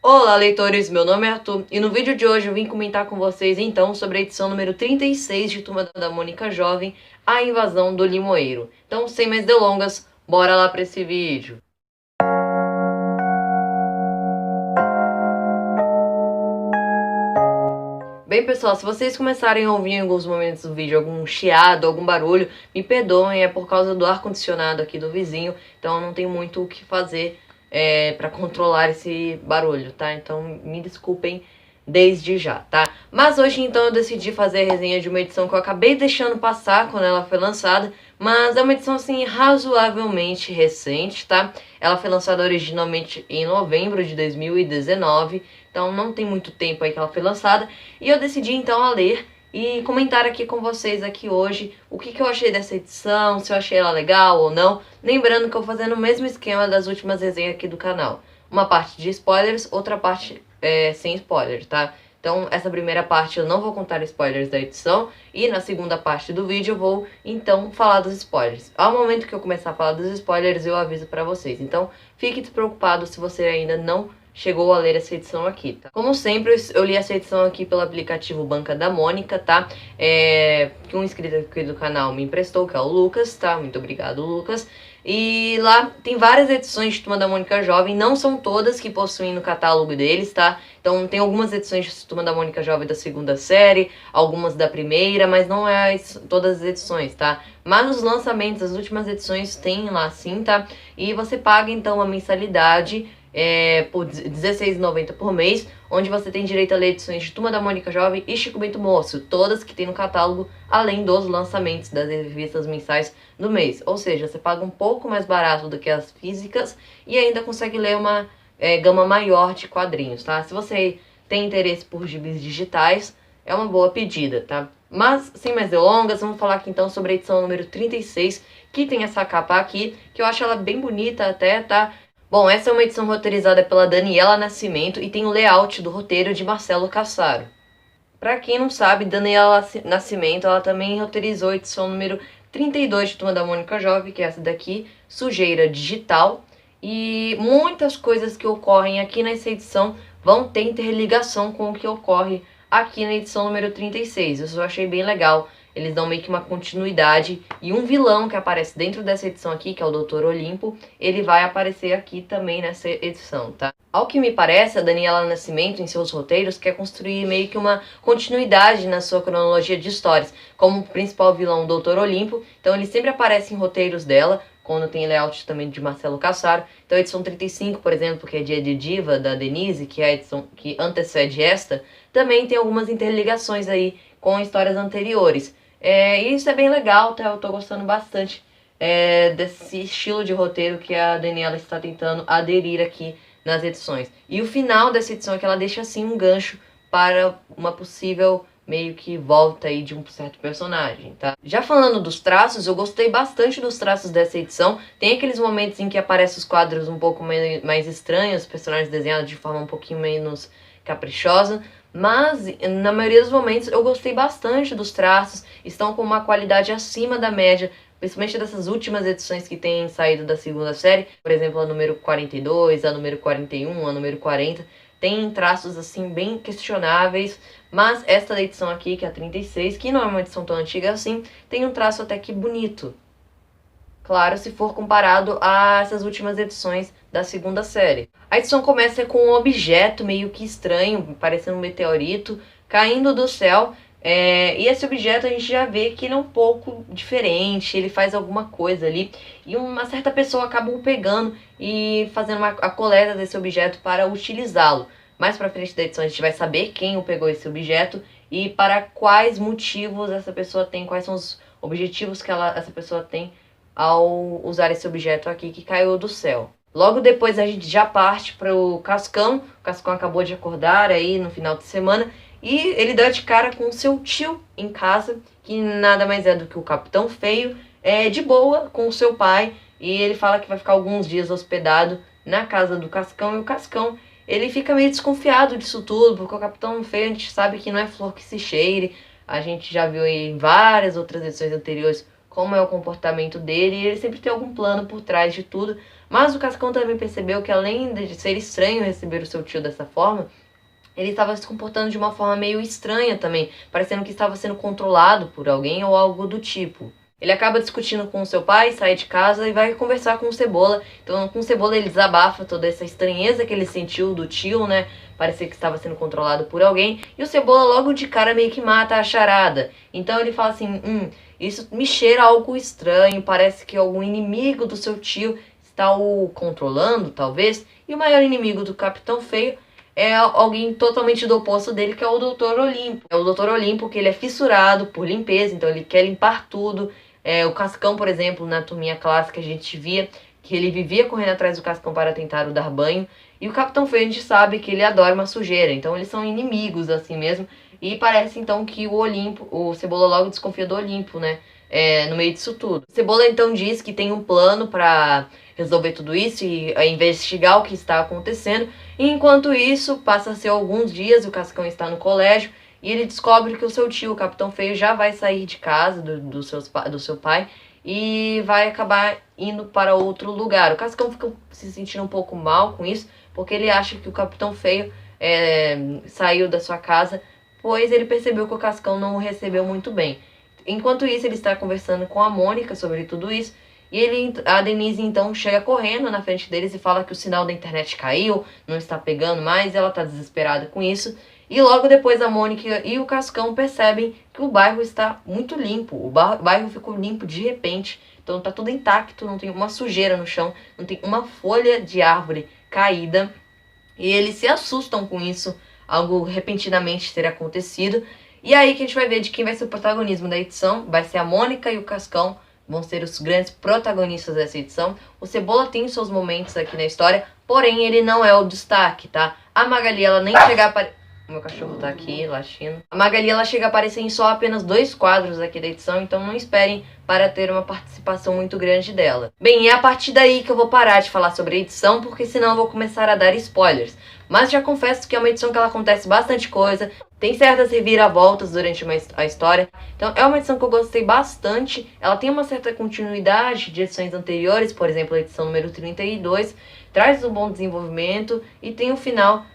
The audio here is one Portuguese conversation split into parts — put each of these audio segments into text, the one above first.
Olá, leitores! Meu nome é Arthur e no vídeo de hoje eu vim comentar com vocês então sobre a edição número 36 de Turma da Mônica Jovem, A Invasão do Limoeiro. Então, sem mais delongas, bora lá para esse vídeo. Bem, pessoal, se vocês começarem a ouvir em alguns momentos do vídeo algum chiado, algum barulho, me perdoem, é por causa do ar-condicionado aqui do vizinho, então eu não tenho muito o que fazer para controlar esse barulho, tá? Então me desculpem desde já, tá? Mas hoje então eu decidi fazer a resenha de uma edição que eu acabei deixando passar quando ela foi lançada, mas é uma edição assim razoavelmente recente, tá? Ela foi lançada originalmente em novembro de 2019, então não tem muito tempo aí que ela foi lançada, e eu decidi então a ler e comentar aqui com vocês aqui hoje o que eu achei dessa edição, se eu achei ela legal ou não. Lembrando que eu vou fazendo o mesmo esquema das últimas resenhas aqui do canal. Uma parte de spoilers, outra parte sem spoiler, tá? Então essa primeira parte eu não vou contar spoilers da edição e na segunda parte do vídeo eu vou então falar dos spoilers. Ao momento que eu começar a falar dos spoilers eu aviso pra vocês. Então fique despreocupado se você ainda não chegou a ler essa edição aqui, tá? Como sempre, eu li essa edição aqui pelo aplicativo Banca da Mônica, tá? Que um inscrito aqui do canal me emprestou, que é o Lucas, tá? Muito obrigado, Lucas. E lá tem várias edições de Turma da Mônica Jovem, não são todas que possuem no catálogo deles, tá? Então tem algumas edições de Turma da Mônica Jovem da segunda série, algumas da primeira, mas não é todas as edições, tá? Mas nos lançamentos, as últimas edições tem lá sim, tá? E você paga então a mensalidade por R$16,90 por mês, onde você tem direito a ler edições de Turma da Mônica Jovem e Chico Bento Moço, todas que tem no catálogo, além dos lançamentos das revistas mensais do mês. Ou seja, você paga um pouco mais barato do que as físicas e ainda consegue ler uma gama maior de quadrinhos, tá? Se você tem interesse por gibis digitais, é uma boa pedida, tá? Mas, sem mais delongas, vamos falar aqui então sobre a edição número 36, que tem essa capa aqui, que eu acho ela bem bonita até, tá? Bom, essa é uma edição roteirizada pela Daniela Nascimento e tem o layout do roteiro de Marcelo Cassaro. Pra quem não sabe, Daniela Nascimento, ela também roteirizou a edição número 32 de Turma da Mônica Jovem, que é essa daqui, Sujeira Digital. E muitas coisas que ocorrem aqui nessa edição vão ter interligação com o que ocorre aqui na edição número 36. Isso eu achei bem legal. Eles dão meio que uma continuidade e um vilão que aparece dentro dessa edição aqui, que é o Dr. Olimpo, ele vai aparecer aqui também nessa edição, tá? Ao que me parece, a Daniela Nascimento, em seus roteiros, quer construir meio que uma continuidade na sua cronologia de histórias, como o principal vilão, o Dr. Olimpo. Então ele sempre aparece em roteiros dela, quando tem layout também de Marcelo Cassaro. Então a edição 35, por exemplo, que é Dia de Diva, da Denise, que é a edição que antecede esta, também tem algumas interligações aí com histórias anteriores. E isso é bem legal, tá? Eu tô gostando bastante desse estilo de roteiro que a Daniela está tentando aderir aqui nas edições. E o final dessa edição é que ela deixa assim um gancho para uma possível meio que volta aí de um certo personagem, tá? Já falando dos traços, eu gostei bastante dos traços dessa edição. Tem aqueles momentos em que aparecem os quadros um pouco mais estranhos, os personagens desenhados de forma um pouquinho menos caprichosa, mas na maioria dos momentos eu gostei bastante dos traços, estão com uma qualidade acima da média, principalmente dessas últimas edições que têm saído da segunda série, por exemplo, a número 42, a número 41, a número 40, tem traços assim bem questionáveis, mas esta edição aqui, que é a 36, que não é uma edição tão antiga assim, tem um traço até que bonito. Claro, se for comparado a essas últimas edições da segunda série. A edição começa com um objeto meio que estranho, parecendo um meteorito, caindo do céu. E esse objeto a gente já vê que ele é um pouco diferente, ele faz alguma coisa ali. E uma certa pessoa acaba o pegando e fazendo a coleta desse objeto para utilizá-lo. Mais pra frente da edição a gente vai saber quem o pegou esse objeto e para quais motivos essa pessoa tem, quais são os objetivos que essa pessoa tem ao usar esse objeto aqui que caiu do céu. Logo depois a gente já parte para o Cascão. O Cascão acabou de acordar aí no final de semana e ele dá de cara com seu tio em casa, que nada mais é do que o Capitão Feio, de boa com o seu pai, e ele fala que vai ficar alguns dias hospedado na casa do Cascão, e o Cascão ele fica meio desconfiado disso tudo, porque o Capitão Feio a gente sabe que não é flor que se cheire. A gente já viu em várias outras edições anteriores como é o comportamento dele, e ele sempre tem algum plano por trás de tudo. Mas o Cascão também percebeu que, além de ser estranho receber o seu tio dessa forma, ele estava se comportando de uma forma meio estranha também, parecendo que estava sendo controlado por alguém ou algo do tipo. Ele acaba discutindo com o seu pai, sai de casa e vai conversar com o Cebola. Então, com o Cebola, ele desabafa toda essa estranheza que ele sentiu do tio, né? Parecia que estava sendo controlado por alguém. E o Cebola, logo de cara, meio que mata a charada. Então, ele fala assim, isso me cheira algo estranho, parece que algum inimigo do seu tio está o controlando, talvez. E o maior inimigo do Capitão Feio é alguém totalmente do oposto dele, que é o Dr. Olimpo. É o Dr. Olimpo, que ele é fissurado por limpeza, então ele quer limpar tudo. O Cascão, por exemplo, na turminha clássica a gente via que ele vivia correndo atrás do Cascão para tentar o dar banho. E o Capitão Feio a gente sabe que ele adora uma sujeira, então eles são inimigos assim mesmo. E parece então que o Cebola logo desconfia do Olimpo, né? No meio disso tudo. O Cebola então diz que tem um plano para resolver tudo isso e investigar o que está acontecendo. E enquanto isso, passa-se alguns dias, o Cascão está no colégio e ele descobre que o seu tio, o Capitão Feio, já vai sair de casa do seu pai e vai acabar indo para outro lugar. O Cascão fica se sentindo um pouco mal com isso, porque ele acha que o Capitão Feio saiu da sua casa, pois ele percebeu que o Cascão não o recebeu muito bem. Enquanto isso, ele está conversando com a Mônica sobre tudo isso, e a Denise então chega correndo na frente deles e fala que o sinal da internet caiu, não está pegando mais, e ela está desesperada com isso. E logo depois a Mônica e o Cascão percebem que o bairro está muito limpo, o bairro ficou limpo de repente, então tá tudo intacto, não tem uma sujeira no chão, não tem uma folha de árvore caída, e eles se assustam com isso, algo repentinamente ter acontecido. E aí que a gente vai ver de quem vai ser o protagonismo da edição, vai ser a Mônica e o Cascão, vão ser os grandes protagonistas dessa edição. O Cebola tem seus momentos aqui na história, porém ele não é o destaque, tá? A Magali, ela nem chega a aparecer... O meu cachorro tá aqui, latindo. A Magali, ela chega a aparecer em só apenas 2 quadros aqui da edição, então não esperem para ter uma participação muito grande dela. Bem, é a partir daí que eu vou parar de falar sobre a edição, porque senão eu vou começar a dar spoilers. Mas já confesso que é uma edição que ela acontece bastante coisa, tem certas reviravoltas durante a história, então é uma edição que eu gostei bastante. Ela tem uma certa continuidade de edições anteriores, por exemplo, a edição número 32, traz um bom desenvolvimento e tem um final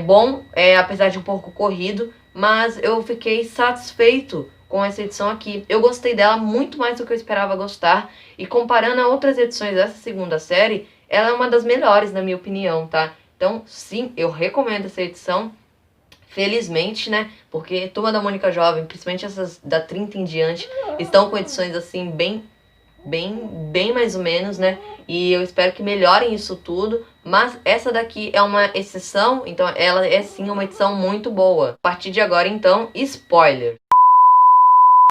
bom, apesar de um pouco corrido, mas eu fiquei satisfeito com essa edição aqui. Eu gostei dela muito mais do que eu esperava gostar, e comparando a outras edições dessa segunda série, ela é uma das melhores na minha opinião, tá? Então, sim, eu recomendo essa edição, felizmente, né? Porque Turma da Mônica Jovem, principalmente essas da 30 em diante, estão com edições assim bem mais ou menos, né? E eu espero que melhorem isso tudo, mas essa daqui é uma exceção, então ela é sim uma edição muito boa. A partir de agora, então, spoiler.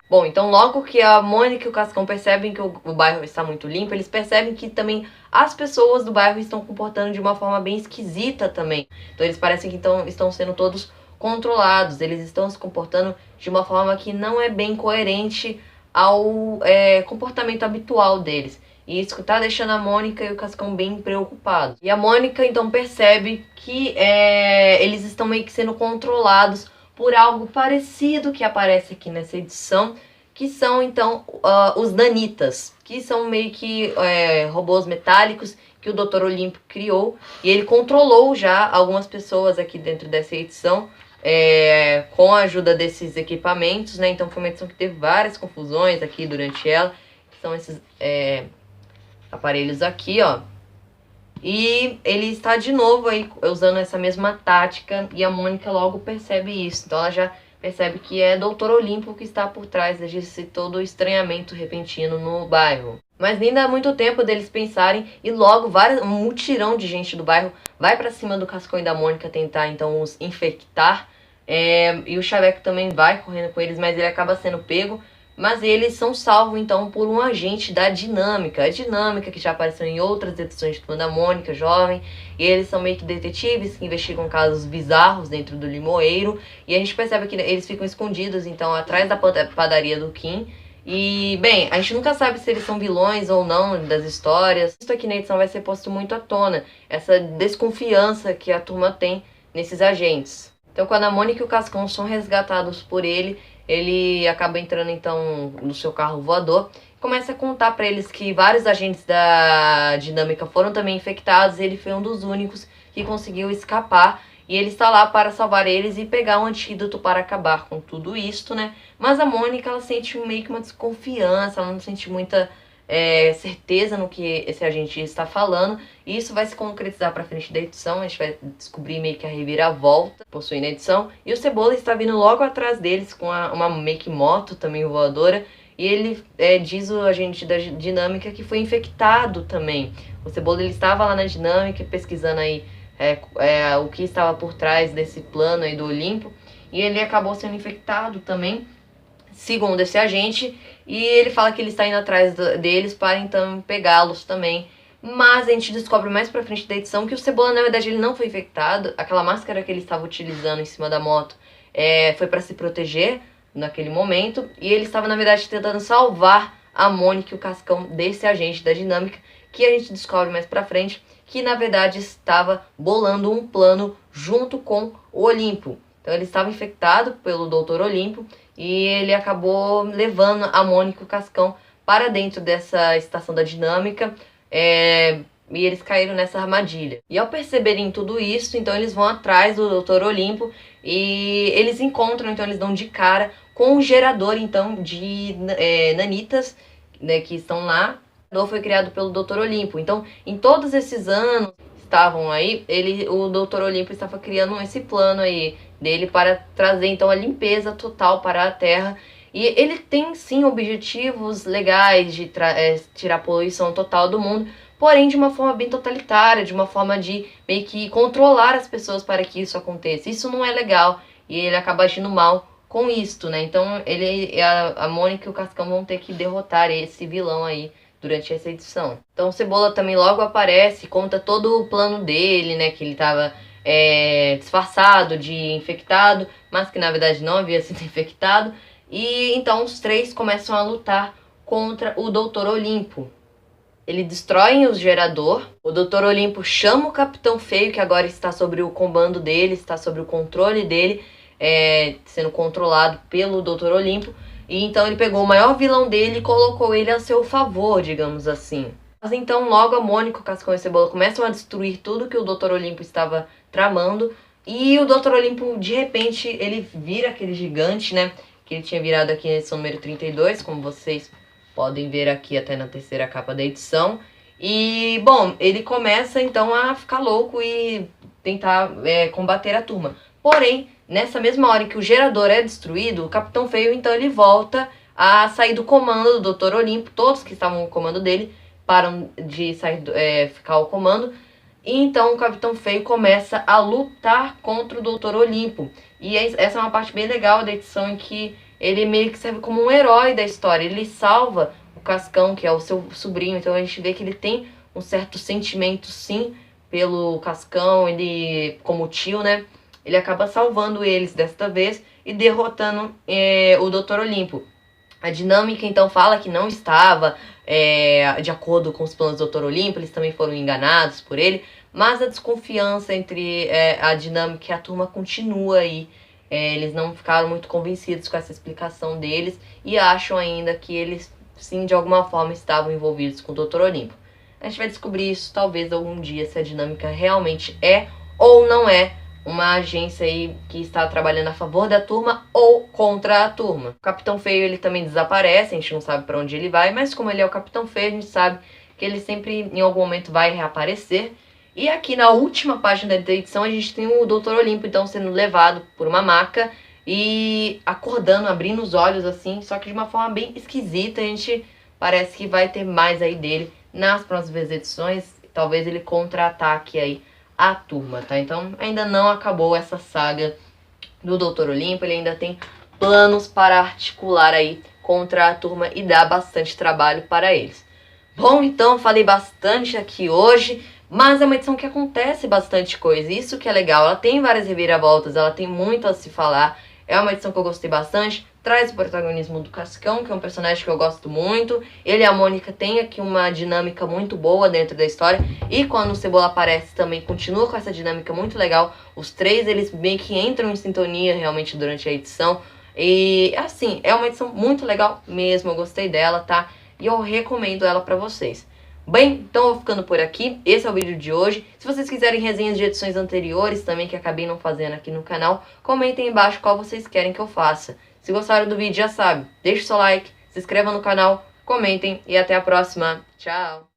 Bom, então logo que a Mônica e o Cascão percebem que o bairro está muito limpo, eles percebem que também as pessoas do bairro estão comportando de uma forma bem esquisita também. Então eles parecem que estão sendo todos controlados, eles estão se comportando de uma forma que não é bem coerente ao comportamento habitual deles. E isso tá deixando a Mônica e o Cascão bem preocupados. E a Mônica então percebe que eles estão meio que sendo controlados por algo parecido que aparece aqui nessa edição, que são então os Nanitas, que são meio que robôs metálicos que o Dr. Olimpo criou, e ele controlou já algumas pessoas aqui dentro dessa edição, com a ajuda desses equipamentos, né? Então foi uma edição que teve várias confusões aqui durante ela, que são esses aparelhos aqui, ó. E ele está de novo aí usando essa mesma tática, e a Mônica logo percebe isso. Então ela já percebe que é Dr. Olimpo que está por trás desse todo o estranhamento repentino no bairro. Mas nem dá muito tempo deles pensarem, e logo um mutirão de gente do bairro vai pra cima do Cascão e da Mônica tentar então os infectar. E o Chaveco também vai correndo com eles, mas ele acaba sendo pego. Mas eles são salvos, então, por um agente da Dinâmica. A Dinâmica, que já apareceu em outras edições de Turma da Mônica Jovem. E eles são meio que detetives que investigam casos bizarros dentro do Limoeiro. E a gente percebe que eles ficam escondidos, então, atrás da padaria do Kim. E, bem, a gente nunca sabe se eles são vilões ou não das histórias. Isso aqui na edição vai ser posto muito à tona, essa desconfiança que a turma tem nesses agentes. Então, quando a Mônica e o Cascão são resgatados por ele, ele acaba entrando então no seu carro voador, começa a contar pra eles que vários agentes da Dinâmica foram também infectados, ele foi um dos únicos que conseguiu escapar, e ele está lá para salvar eles e pegar um antídoto para acabar com tudo isso, né? Mas a Mônica, ela sente meio que uma desconfiança, ela não sente muita certeza no que esse agente está falando, e isso vai se concretizar pra frente da edição, a gente vai descobrir meio que a reviravolta possuindo a edição, e o Cebola está vindo logo atrás deles com uma meio que moto também voadora, e ele diz o agente da Dinâmica que foi infectado também. O Cebola, ele estava lá na Dinâmica pesquisando aí o que estava por trás desse plano aí do Olimpo, e ele acabou sendo infectado também, segundo esse agente, e ele fala que ele está indo atrás deles para então pegá-los também. Mas a gente descobre mais pra frente da edição que o Cebola, na verdade, ele não foi infectado. Aquela máscara que ele estava utilizando em cima da moto foi para se proteger naquele momento, e ele estava, na verdade, tentando salvar a Mônica e o Cascão desse agente da Dinâmica, que a gente descobre mais pra frente que, na verdade, estava bolando um plano junto com o Olimpo. Então ele estava infectado pelo Dr. Olimpo, e ele acabou levando a Mônica e o Cascão para dentro dessa estação da Dinâmica, e eles caíram nessa armadilha. E ao perceberem tudo isso, então eles vão atrás do Dr. Olimpo, e eles encontram, então eles dão de cara com um gerador então de nanitas, né, que estão lá. O foi criado pelo Dr. Olimpo. Então, em todos esses anos estavam aí, o Dr. Olimpo estava criando esse plano aí dele para trazer então a limpeza total para a Terra. E ele tem sim objetivos legais de tirar a poluição total do mundo, porém de uma forma bem totalitária, de uma forma de meio que controlar as pessoas para que isso aconteça. Isso não é legal, e ele acaba agindo mal com isto, né? Então a Mônica e o Cascão vão ter que derrotar esse vilão aí durante essa edição. Então o Cebola também logo aparece, conta todo o plano dele, né? Que ele tava disfarçado de infectado, mas que na verdade não havia sido infectado. E então os três começam a lutar contra o Dr. Olimpo. Eles destroem o gerador. O Dr. Olimpo chama o Capitão Feio, que agora está sob o comando dele, está sob o controle dele, sendo controlado pelo Dr. Olimpo. E então ele pegou o maior vilão dele e colocou ele a seu favor, digamos assim. Mas então logo a Mônica, o Cascão e a Cebola começam a destruir tudo que o Dr. Olimpo estava tramando. E o Dr. Olimpo, de repente, ele vira aquele gigante, né? Que ele tinha virado aqui na edição número 32, como vocês podem ver aqui até na terceira capa da edição. E, bom, ele começa então a ficar louco e tentar combater a turma. Porém, nessa mesma hora em que o gerador é destruído, o Capitão Feio, então, ele volta a sair do comando do Dr. Olimpo. Todos que estavam no comando dele param de sair, ficar ao comando. E então o Capitão Feio começa a lutar contra o Dr. Olimpo. E essa é uma parte bem legal da edição, em que ele meio que serve como um herói da história. Ele salva o Cascão, que é o seu sobrinho. Então a gente vê que ele tem um certo sentimento, sim, pelo Cascão. Ele, como tio, né? Ele acaba salvando eles desta vez e derrotando o Dr. Olimpo. A Dinâmica, então, fala que não estava de acordo com os planos do Dr. Olimpo. Eles também foram enganados por ele. Mas a desconfiança entre a Dinâmica e a turma continua aí. Eles não ficaram muito convencidos com essa explicação deles e acham ainda que eles, sim, de alguma forma estavam envolvidos com o Dr. Olimpo. A gente vai descobrir isso talvez algum dia, se a Dinâmica realmente é ou não é uma agência aí que está trabalhando a favor da turma ou contra a turma. O Capitão Feio, ele também desaparece, a gente não sabe para onde ele vai, mas como ele é o Capitão Feio, a gente sabe que ele sempre, em algum momento, vai reaparecer. E aqui na última página da edição a gente tem o Dr. Olimpo então sendo levado por uma maca e acordando, abrindo os olhos assim, só que de uma forma bem esquisita. A gente parece que vai ter mais aí dele nas próximas edições, talvez ele contra-ataque aí a turma, tá? Então ainda não acabou essa saga do Dr. Olimpo, ele ainda tem planos para articular aí contra a turma e dar bastante trabalho para eles. Bom, então falei bastante aqui hoje, mas é uma edição que acontece bastante coisa, isso que é legal. Ela tem várias reviravoltas, ela tem muito a se falar. É uma edição que eu gostei bastante, traz o protagonismo do Cascão, que é um personagem que eu gosto muito. Ele e a Mônica têm aqui uma dinâmica muito boa dentro da história, e quando o Cebola aparece também continua com essa dinâmica muito legal. Os três, eles meio que entram em sintonia realmente durante a edição. E assim, é uma edição muito legal mesmo, eu gostei dela, tá? E eu recomendo ela pra vocês. Bem, então eu vou ficando por aqui, esse é o vídeo de hoje. Se vocês quiserem resenhas de edições anteriores também, que acabei não fazendo aqui no canal, comentem aí embaixo qual vocês querem que eu faça. Se gostaram do vídeo, já sabe, deixe o seu like, se inscreva no canal, comentem e até a próxima. Tchau!